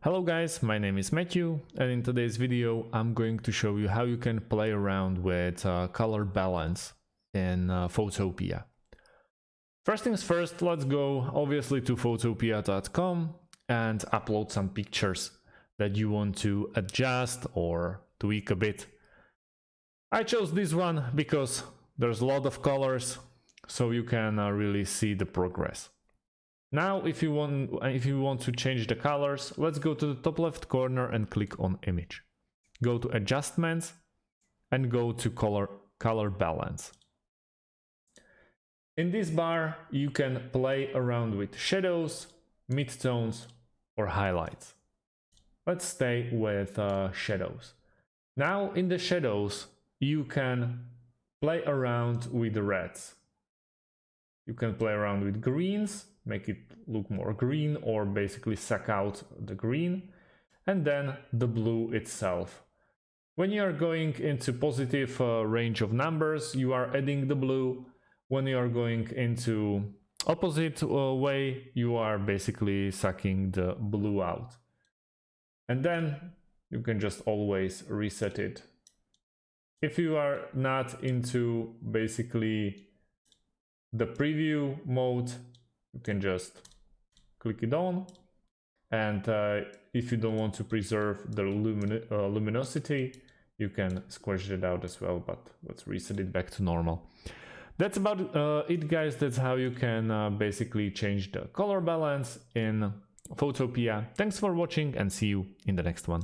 Hello guys, my name is Matthew, and in today's video I'm going to show you how you can play around with color balance in Photopea. First things first, let's go obviously to Photopea.com and upload some pictures that you want to adjust or tweak a bit. I chose this one because there's a lot of colors, so you can really see the progress. Now, if you want to change the colors, let's go to the top left corner and click on Image. Go to Adjustments and go to Color Balance. In this bar, you can play around with shadows, midtones, or highlights. Let's stay with shadows. Now, in the shadows, you can play around with the reds. You can play around with greens, make it look more green, or basically suck out the green, and then the blue itself. When you are going into positive range of numbers, you are adding the blue. When you are going into opposite way, you are basically sucking the blue out. And then you can just always reset it. If you are not into basically the preview mode, you can just click it on, and if you don't want to preserve the luminosity, you can squash it out as well, but let's reset it back to normal. That's about it, guys. That's how you can basically change the color balance in Photopea. Thanks for watching and see you in the next one.